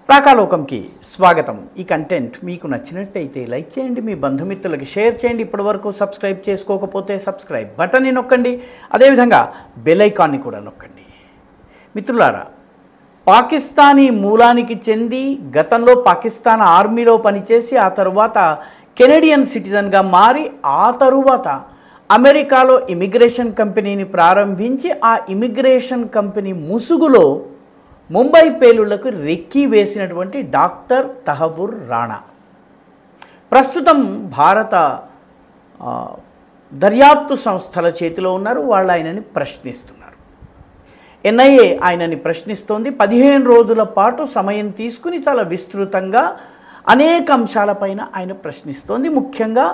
రాకాలోకంకి స్వాగతం. ఈ కంటెంట్ మీకు నచ్చినట్టయితే లైక్ చేయండి, మీ బంధుమిత్రులకి షేర్ చేయండి. ఇప్పటివరకు సబ్స్క్రైబ్ చేసుకోకపోతే సబ్స్క్రైబ్ బటన్ని నొక్కండి, అదేవిధంగా బెల్ ఐకాన్ని కూడా నొక్కండి. మిత్రులారా, పాకిస్తానీ మూలానికి చెంది గతంలో పాకిస్తాన్ ఆర్మీలో పనిచేసి ఆ తరువాత కెనడియన్ సిటిజన్గా మారి ఆ తరువాత అమెరికాలో ఇమిగ్రేషన్ కంపెనీని ప్రారంభించి ఆ ఇమిగ్రేషన్ కంపెనీ ముసుగులో ముంబై పేలుళ్లకు రెక్కి వేసినటువంటి డాక్టర్ తహవ్వుర్ రాణా ప్రస్తుతం భారత దర్యాప్తు సంస్థల చేతిలో ఉన్నారు. వాళ్ళు ఆయనని ప్రశ్నిస్తున్నారు. ఎన్ఐఏ ఆయనని ప్రశ్నిస్తోంది. 15 రోజుల పాటు సమయం తీసుకుని చాలా విస్తృతంగా అనేక అంశాలపైన ఆయన ప్రశ్నిస్తోంది. ముఖ్యంగా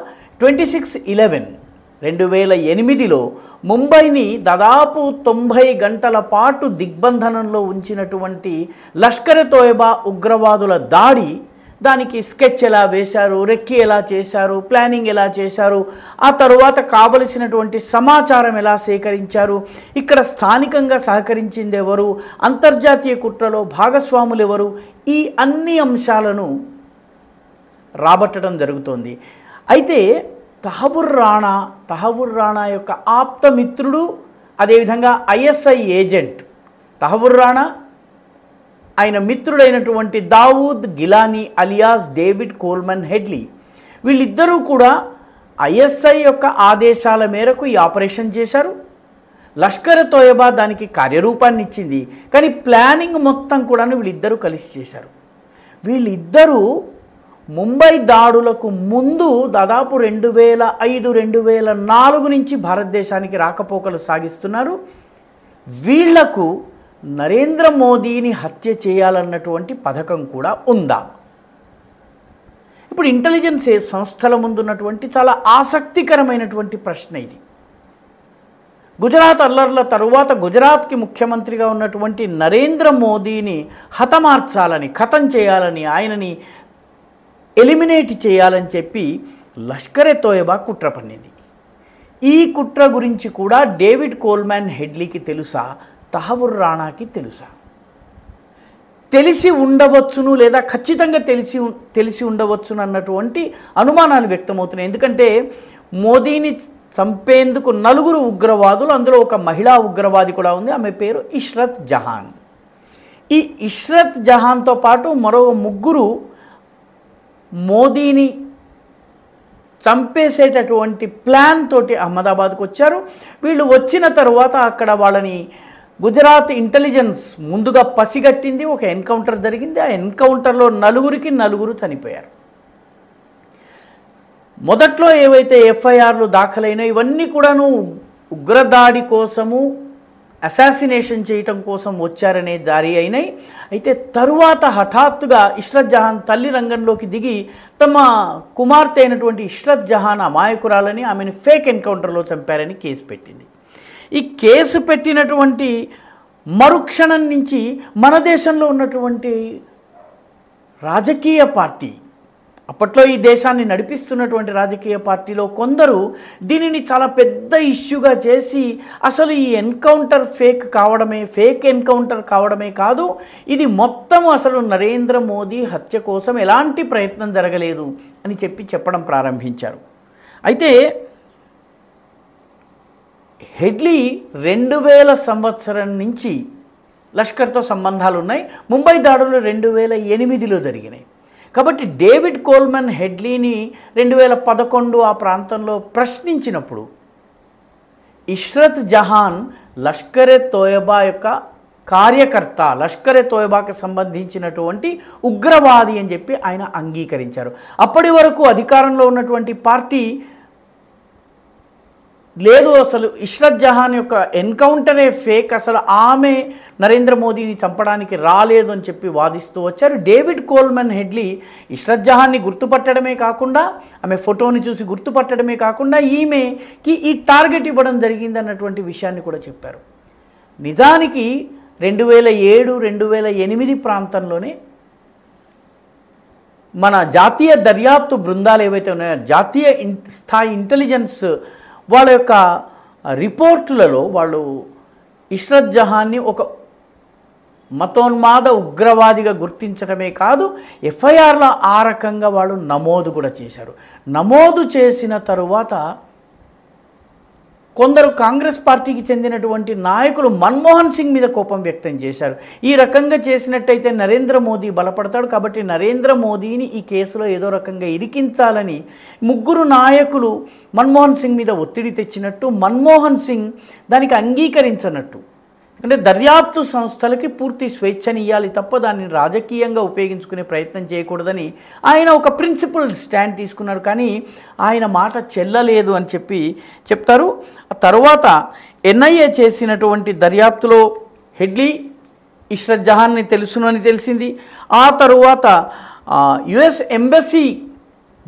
26/11/2008లో ముంబైని దాదాపు 90 గంటల పాటు దిగ్బంధనంలో ఉంచినటువంటి లష్కర్ తోయబా ఉగ్రవాదుల దాడి, దానికి స్కెచ్ ఎలా వేశారు, రెక్కి ఎలా చేశారు, ప్లానింగ్ ఎలా చేశారు, ఆ తరువాత కావలసినటువంటి సమాచారం ఎలా సేకరించారు, ఇక్కడ స్థానికంగా సహకరించింది ఎవరు, అంతర్జాతీయ కుట్రలో భాగస్వాములు ఎవరు, ఈ అన్ని అంశాలను రాబట్టడం జరుగుతోంది. అయితే తహవ్వుర్ రాణా యొక్క ఆప్తమిత్రుడు, అదేవిధంగా ఐఎస్ఐ ఏజెంట్ తహవ్వుర్ రాణా, ఆయన మిత్రుడైనటువంటి Dawood Gilani alias David Coleman Headley, వీళ్ళిద్దరూ కూడా ఐఎస్ఐ యొక్క ఆదేశాల మేరకు ఈ ఆపరేషన్ చేశారు. లష్కర్ తోయబా దానికి కార్యరూపాన్ని ఇచ్చింది, కానీ ప్లానింగ్ మొత్తం కూడా వీళ్ళిద్దరూ కలిసి చేశారు. వీళ్ళిద్దరూ ముంబై దాడులకు ముందు దాదాపు 2005-2004 నుంచి భారతదేశానికి రాకపోకలు సాగిస్తున్నారు. వీళ్లకు నరేంద్ర మోదీని హత్య చేయాలన్నటువంటి పథకం కూడా ఉందా? ఇప్పుడు ఇంటెలిజెన్స్ సంస్థల ముందున్నటువంటి చాలా ఆసక్తికరమైనటువంటి ప్రశ్న ఇది. గుజరాత్ అల్లర్ల తరువాత గుజరాత్కి ముఖ్యమంత్రిగా ఉన్నటువంటి నరేంద్ర మోదీని ఖతం చేయాలని, ఆయనని ఎలిమినేట్ చేయాలని చెప్పి లష్కర్ తోయబా కుట్ర పన్నింది. ఈ కుట్ర గురించి కూడా డేవిడ్ కోల్మన్ హెడ్లీకి తెలుసా, తహవ్వుర్ రాణాకి తెలుసా? తెలిసి ఉండవచ్చును, లేదా ఖచ్చితంగా తెలిసి ఉండవచ్చును అన్నటువంటి అనుమానాలు వ్యక్తమవుతున్నాయి. ఎందుకంటే మోదీని చంపేందుకు 4 ఉగ్రవాదులు, అందులో ఒక మహిళా ఉగ్రవాది కూడా ఉంది, ఆమె పేరు ఇష్రత్ జహాన్. ఈ ఇష్రత్ జహాన్తో పాటు మరో 3 మోదీని చంపేసేటటువంటి ప్లాన్ తోటి అహ్మదాబాద్కు వచ్చారు. వీళ్ళు వచ్చిన తర్వాత అక్కడ వాళ్ళని గుజరాత్ ఇంటెలిజెన్స్ ముందుగా పసిగట్టింది. ఒక ఎన్కౌంటర్ జరిగింది. ఆ ఎన్కౌంటర్లో 4 చనిపోయారు. మొదట్లో ఏవైతే ఎఫ్ఐఆర్లు దాఖలైనా ఇవన్నీ కూడాను ఉగ్రదాడి కోసము, అసాసినేషన్ చేయటం కోసం వచ్చారనే జారీ అయినాయి. అయితే తరువాత హఠాత్తుగా ఇష్రత్ జహాన్ తల్లి రంగంలోకి దిగి తమ కుమార్తె అయినటువంటి ఇష్రత్ జహాన్ అమాయకురాలని, ఆమెను ఫేక్ ఎన్కౌంటర్లో చంపారని కేసు పెట్టింది. ఈ కేసు పెట్టినటువంటి మరుక్షణం నుంచి మన దేశంలో ఉన్నటువంటి రాజకీయ పార్టీ, అప్పట్లో ఈ దేశాన్ని నడిపిస్తున్నటువంటి రాజకీయ పార్టీలో కొందరు దీనిని చాలా పెద్ద ఇష్యూగా చేసి అసలు ఈ ఎన్కౌంటర్ ఫేక్ ఎన్కౌంటర్ కావడమే కాదు, ఇది మొత్తం అసలు నరేంద్ర మోదీ హత్య కోసం ఎలాంటి ప్రయత్నం జరగలేదు అని చెప్పడం ప్రారంభించారు. అయితే హెడ్లీ 2000 సంవత్సరం నుంచి లష్కర్తో సంబంధాలు ఉన్నాయి. ముంబై దాడులు 2008లో జరిగినాయి. కాబట్టి డేవిడ్ కోల్మన్ హెడ్లీని 2011 ఆ ప్రాంతంలో ప్రశ్నించినప్పుడు ఇష్రత్ జహాన్ లష్కర్ తోయబా యొక్క కార్యకర్త, లష్కర్ తోయబాకి సంబంధించినటువంటి ఉగ్రవాది అని చెప్పి ఆయన అంగీకరించారు. అప్పటి వరకు అధికారంలో ఉన్నటువంటి పార్టీ లేదు, అసలు ఇష్రత్ జహాన్ యొక్క ఎన్కౌంటరే ఫేక్, అసలు ఆమె నరేంద్ర మోదీని చంపడానికి రాలేదు అని చెప్పి వాదిస్తూ వచ్చారు. డేవిడ్ కోల్మన్ హెడ్లీ ఇష్రత్ జహాన్ని గుర్తుపట్టడమే కాకుండా, ఆమె ఫోటోని చూసి గుర్తుపట్టడమే కాకుండా ఈమెకి ఈ టార్గెట్ ఇవ్వడం జరిగింది అన్నటువంటి విషయాన్ని కూడా చెప్పారు. నిజానికి 2007-2008 ప్రాంతంలోనే మన జాతీయ దర్యాప్తు బృందాలు ఏవైతే ఉన్నాయో, జాతీయ స్థాయి ఇంటెలిజెన్స్ వాళ్ళ యొక్క రిపోర్టులలో వాళ్ళు ఇష్రత్ జహాన్ని ఒక మతోన్మాద ఉగ్రవాదిగా గుర్తించడమే కాదు, ఎఫ్ఐఆర్లో ఆ రకంగా వాళ్ళు నమోదు కూడా చేశారు. నమోదు చేసిన తరువాత కొందరు కాంగ్రెస్ పార్టీకి చెందినటువంటి నాయకులు మన్మోహన్ సింగ్ మీద కోపం వ్యక్తం చేశారు. ఈ రకంగా చేసినట్టయితే నరేంద్ర మోదీ బలపడతాడు, కాబట్టి నరేంద్ర మోదీని ఈ కేసులో ఏదో రకంగా ఇరికించాలని ముగ్గురు నాయకులు మన్మోహన్ సింగ్ మీద ఒత్తిడి తెచ్చినట్టు, మన్మోహన్ సింగ్ దానికి అంగీకరించనట్టు. అంటే దర్యాప్తు సంస్థలకి పూర్తి స్వేచ్ఛనియ్యాలి తప్ప దాన్ని రాజకీయంగా ఉపయోగించుకునే ప్రయత్నం చేయకూడదని ఆయన ఒక ప్రిన్సిపల్ స్టాండ్ తీసుకున్నారు. కానీ ఆయన మాట చెల్లలేదు అని చెప్తారు. తర్వాత ఎన్ఐఏ చేసినటువంటి దర్యాప్తులో హెడ్లీ, ఇష్రత్ జహాన్ని తెలుసునని తెలిసింది. ఆ తరువాత యుఎస్ ఎంబసీ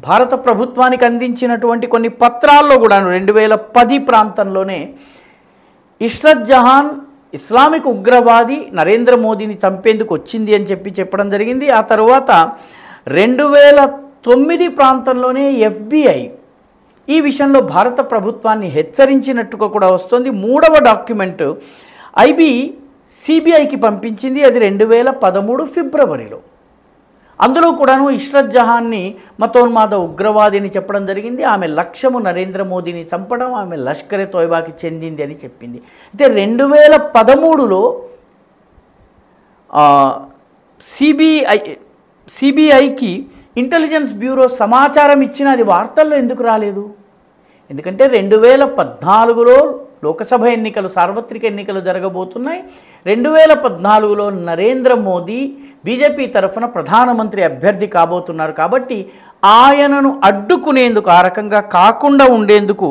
భారత ప్రభుత్వానికి అందించినటువంటి కొన్ని పత్రాల్లో కూడా 2010 ప్రాంతంలోనే ఇష్రత్ జహాన్ ఇస్లామిక్ ఉగ్రవాది, నరేంద్ర మోదీని చంపేందుకు వచ్చింది అని చెప్పడం జరిగింది. ఆ తర్వాత 2009 ప్రాంతంలోనే FBI ఈ విషయంలో భారత ప్రభుత్వాన్ని హెచ్చరించినట్టుగా కూడా వస్తుంది. 3వ డాక్యుమెంట్ IB CBIకి పంపించింది, అది 2013 ఫిబ్రవరిలో. అందులో కూడాను ఇష్రత్ జహాన్ని మతోన్మాద ఉగ్రవాది అని చెప్పడం జరిగింది. ఆమె లక్ష్యము నరేంద్ర మోదీని చంపడం, ఆమె లష్కరే తోయిబాకి చెందింది అని చెప్పింది. అయితే 2013లో సిబిఐకి ఇంటెలిజెన్స్ బ్యూరో సమాచారం ఇచ్చిన అది వార్తల్లో ఎందుకు రాలేదు? ఎందుకంటే 2014లో లోకసభ ఎన్నికలు, సార్వత్రిక ఎన్నికలు జరగబోతున్నాయి. 2014లో నరేంద్ర మోదీ బీజేపీ తరఫున ప్రధానమంత్రి అభ్యర్థి కాబోతున్నారు. కాబట్టి ఆయనను అడ్డుకునేందుకు, ఆ రకంగా కాకుండా ఉండేందుకు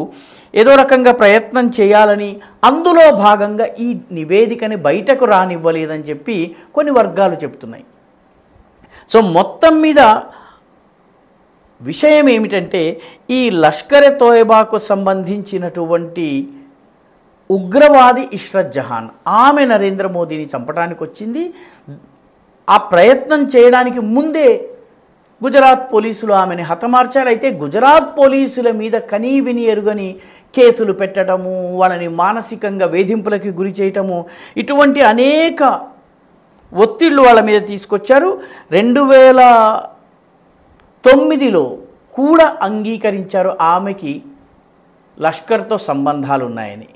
ఏదో రకంగా ప్రయత్నం చేయాలని, అందులో భాగంగా ఈ నివేదికని బయటకు రానివ్వలేదని చెప్పి కొన్ని వర్గాలు చెప్తున్నాయి. సో మొత్తం మీద విషయం ఏమిటంటే, ఈ లష్కరే తోయబాకు సంబంధించినటువంటి ఉగ్రవాది ఇష్రత్ జహాన్, ఆమె నరేంద్ర మోదీని చంపడానికి వచ్చింది. ఆ ప్రయత్నం చేయడానికి ముందే గుజరాత్ పోలీసులు ఆమెను హతమార్చారు. అయితే గుజరాత్ పోలీసుల మీద కనీవిని ఎరుగని కేసులు పెట్టడము, వాళ్ళని మానసికంగా వేధింపులకి గురి చేయటము, ఇటువంటి అనేక ఒత్తిళ్లు వాళ్ళ మీద తీసుకొచ్చారు. 2009లో కూడా అంగీకరించారు ఆమెకి లష్కర్తో సంబంధాలు ఉన్నాయని.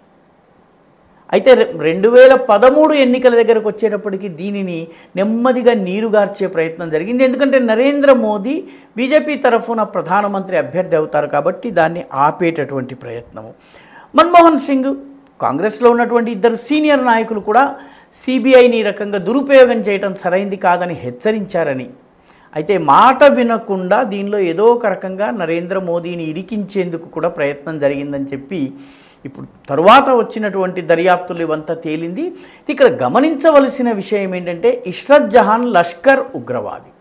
అయితే 2013 ఎన్నికల దగ్గరకు వచ్చేటప్పటికి దీనిని నెమ్మదిగా నీరుగార్చే ప్రయత్నం జరిగింది. ఎందుకంటే నరేంద్ర మోదీ బీజేపీ తరఫున ప్రధానమంత్రి అభ్యర్థి అవుతారు కాబట్టి దాన్ని ఆపేటటువంటి ప్రయత్నము. మన్మోహన్ సింగ్, కాంగ్రెస్లో ఉన్నటువంటి ఇద్దరు సీనియర్ నాయకులు కూడా సిబిఐని రకంగా దురుపయోగం చేయడం సరైంది కాదని హెచ్చరించారని, అయితే మాట వినకుండా దీనిలో ఏదో ఒక రకంగా నరేంద్ర మోదీని ఇరికించేందుకు కూడా ప్రయత్నం జరిగిందని చెప్పి ఇప్పుడు తరువాత వచ్చినటువంటి దర్యాప్తులు ఇవంతా తేలింది. ఇక్కడ గమనించవలసిన విషయం ఏంటంటే, ఇష్రత్ జహాన్ లష్కర్ ఉగ్రవాది.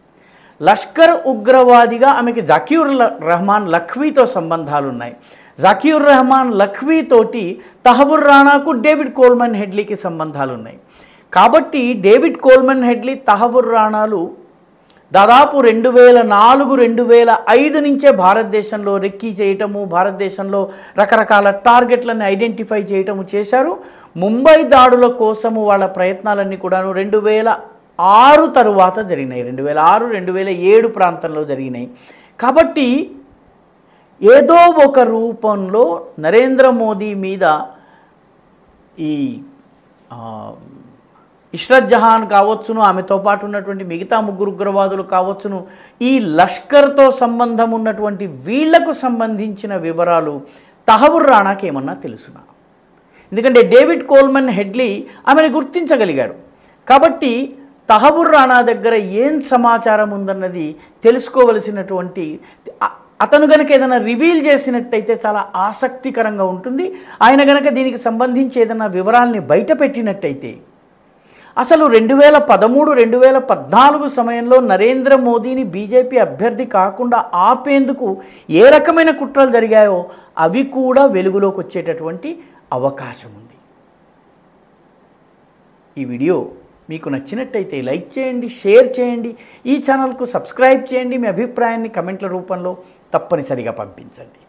లష్కర్ ఉగ్రవాదిగా ఆమెకి జకీర్ రెహమాన్ లఖ్వీతో సంబంధాలు ఉన్నాయి. జకీర్ రెహమాన్ లఖ్వీ తోటి తహవుర్ రాణాకు డేవిడ్ కోల్మన్ హెడ్లీకి సంబంధాలు ఉన్నాయి. కాబట్టి డేవిడ్ కోల్మన్ హెడ్లీ, తహవుర్ రాణాలు దాదాపు 2004-2005 నుంచే భారతదేశంలో రెక్కీ చేయటము, భారతదేశంలో రకరకాల టార్గెట్లను ఐడెంటిఫై చేయటము చేశారు. ముంబై దాడుల కోసము వాళ్ళ ప్రయత్నాలన్నీ కూడాను 2006 తరువాత జరిగినాయి. 2006-2007 ప్రాంతంలో జరిగినాయి. కాబట్టి ఏదో ఒక రూపంలో నరేంద్ర మోదీ మీద ఈ ఇష్రత్ జహాన్ కావచ్చును, ఆమెతో పాటు ఉన్నటువంటి మిగతా ముగ్గురు ఉగ్రవాదులు కావచ్చును, ఈ లష్కర్తో సంబంధం ఉన్నటువంటి వీళ్లకు సంబంధించిన వివరాలు తహవుర్ రాణాకి ఏమన్నా తెలుసునా? ఎందుకంటే డేవిడ్ కోల్మన్ హెడ్లీ ఆమెను గుర్తించగలిగాడు. కాబట్టి తహవుర్ రాణా దగ్గర ఏం సమాచారం ఉందన్నది తెలుసుకోవలసినటువంటి, అతను గనక ఏదైనా రివీల్ చేసినట్టయితే చాలా ఆసక్తికరంగా ఉంటుంది. ఆయన గనక దీనికి సంబంధించి ఏదైనా వివరాల్ని బయట పెట్టినట్టయితే, అసలు 2013-2014 సమయంలో నరేంద్ర మోదీని బీజేపీ అభ్యర్థి కాకుండా ఆపేందుకు ఏ రకమైన కుట్రలు జరిగాయో అవి కూడా వెలుగులోకి వచ్చేటటువంటి అవకాశం ఉంది. ఈ వీడియో మీకు నచ్చినట్టయితే లైక్ చేయండి, షేర్ చేయండి, ఈ ఛానల్కు సబ్స్క్రైబ్ చేయండి. మీ అభిప్రాయాన్ని కమెంట్ల రూపంలో తప్పనిసరిగా పంపించండి.